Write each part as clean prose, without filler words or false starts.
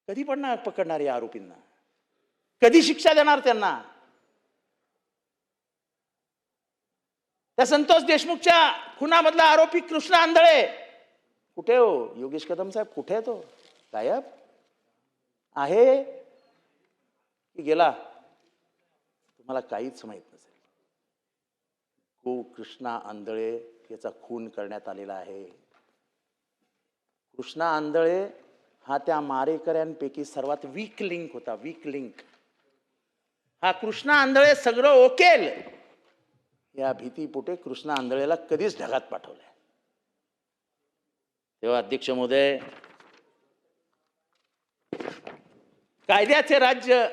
कधी पकडणार या आरोपींना? कधी शिक्षा देणार त्यांना? त्या संतोष देशमुखच्या खुनामधला आरोपी कृष्णा आंधळे कुठे हो? योगेश कदम साहेब कुठे आहे? तो गायब आहे की गेला? तुम्हाला काहीच माहित नसेल. कृष्णा आंधळे याचा खून करण्यात आलेला आहे. कृष्णा आंधळे हा त्या मारेकऱ्यांपैकी सर्वात वीक लिंक होता. वीक लिंक हा कृष्णा आंधळे सगळं ओकेल या भीतीपोटे कृष्णा आंधळेला कधीच ढगात पाठवलंय. तेव्हा अध्यक्ष महोदय, कायद्याचे राज्य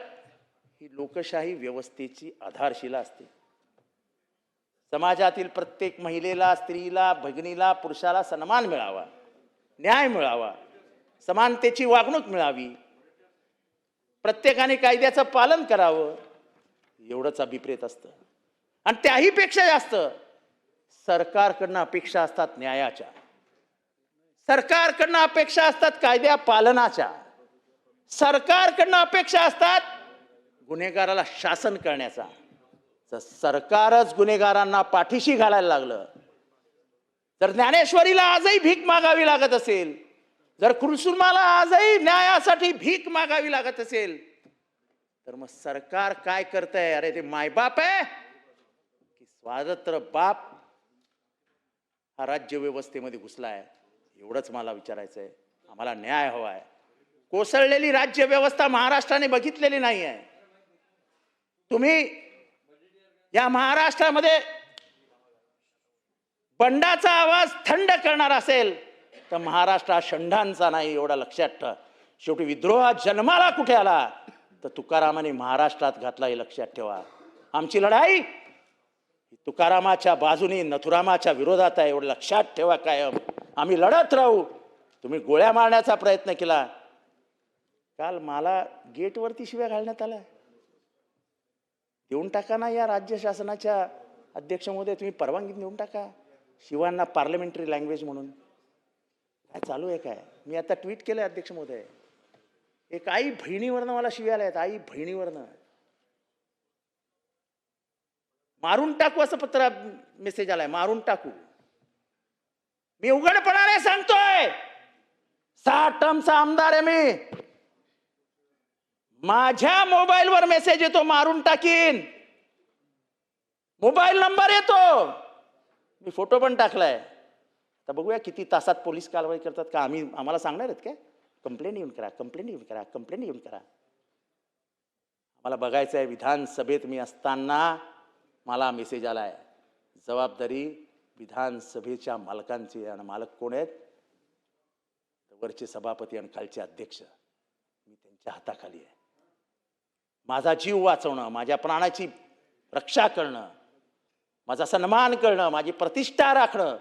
ही लोकशाही व्यवस्थेची आधारशिला असते. समाजातील प्रत्येक महिलेला, स्त्रीला, भगिनीला, पुरुषाला सन्मान मिळावा, न्याय मिळावा, समानतेची वागणूक मिळावी, प्रत्येकाने कायद्याचं पालन करावं, एवढंच अभिप्रेत असतं. आणि त्याही पेक्षा जास्त सरकारकडनं अपेक्षा असतात न्यायाच्या, सरकारकडनं अपेक्षा असतात कायद्या पालनाच्या, सरकारकडनं अपेक्षा असतात गुन्हेगाराला शासन करण्याचा. जर सरकारच गुन्हेगारांना पाठीशी घालायला लागलं, जर ज्ञानेश्वरीला आजही भीक मागावी लागत असेल, जर कुलसुमाला आजही न्यायासाठी भीक मागावी लागत असेल, तर मग सरकार काय करतंय? अरे ते मायबाप आहे की स्वातंत्र्य बाप हा राज्य व्यवस्थेमध्ये घुसलाय? एवढंच मला विचारायचं आहे. आम्हाला न्याय हवा आहे. कोसळलेली राज्य व्यवस्था महाराष्ट्राने बघितलेली नाही आहे. तुम्ही या महाराष्ट्रामध्ये बंडाचा आवाज थंड करणार असेल तर महाराष्ट्र हा षंडांचा नाही, एवढा लक्षात ठेवा. शेवटी विद्रोह जन्माला कुठे आला तर तुकारामाने महाराष्ट्रात घातला, हे लक्षात ठेवा. आमची लढाई तुकारामाच्या बाजूने, नथुरामाच्या विरोधात आहे, एवढं लक्षात ठेवा कायम. आम्ही लढत राहू. तुम्ही गोळ्या मारण्याचा प्रयत्न केला. काल मला गेटवरती शिव्या घालण्यात आल्या. देऊन टाका ना या राज्य शासनाच्या अध्यक्ष महोदय, तुम्ही परवानगी देऊन टाका शिवांना पार्लमेंटरी लँग्वेज म्हणून. काय चालू आहे काय? मी आता ट्विट केलंय अध्यक्ष महोदय. एक आई बहिणीवरनं मला शिव्या आल्या आहेत. आई बहिणीवरनं मारून टाकू असं पत्र मेसेज आलाय. मारून टाकू. मी उघडपणाने सांगतोय, 6 टर्मचा आमदार आहे मी. माझ्या मोबाईलवर मेसेज येतो मारून टाकीन. मोबाईल नंबर येतो. मी फोटो पण टाकलाय. आता बघूया किती तासात पोलीस कारवाई करतात का. आम्हाला सांगणार आहेत काय? कंप्लेंट येऊन करा, कंप्लेंट येऊन करा, कंप्लेंट येऊन करा. आम्हाला बघायचं आहे. विधानसभेत मी असताना मला मेसेज आलाय. जबाबदारी विधानसभेच्या मालकांची. आणि मालक कोण आहेत? वरचे सभापती आणि खालचे अध्यक्ष. मी त्यांच्या हाताखाली आहे. माझा जीव वाचवणं, माझ्या प्राणाची रक्षा करणं, माझा सन्मान करणं, माझी प्रतिष्ठा राखणं,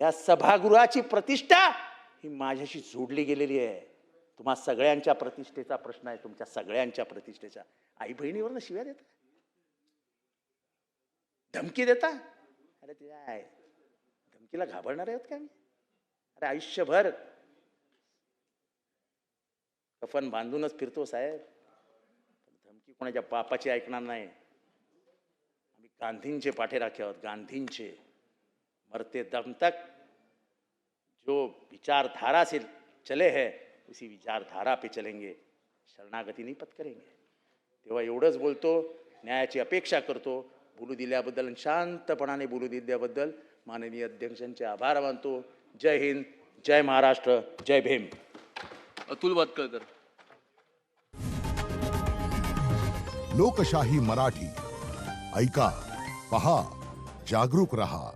या सभागृहाची प्रतिष्ठा ही माझ्याशी जोडली गेलेली आहे. तुम्हा सगळ्यांच्या प्रतिष्ठेचा प्रश्न आहे. तुमच्या सगळ्यांच्या प्रतिष्ठेचा. आई बहिणीवरनं शिव्या देता, धमकी देता. अरे ते आहे, धमकीला घाबरणार आहेत का मी? अरे आयुष्यभर कफन बांधूनच फिरतो साहेब. धमकी कोणाच्या बापाची ऐकणार नाही. आम्ही गांधींचे पाठीराखे आहोत. गांधींचे. मरते दम तक जो विचारधारा से चले हैं उसी विचारधारा पे चलेंगे. शरणागती नहीं पत्करेंगे. तेव्हा एवढंच बोलतो. न्यायाची अपेक्षा करतो. बोलू दिल्याबद्दल आणि शांतपणाने बोलू दिल्याबद्दल माननीय अध्यक्षांचे आभार मानतो. जय हिंद, जय महाराष्ट्र, जय भीम. अतुल वातकळकर. लोकशाही मराठी ऐका, पहा, जागरूक रहा.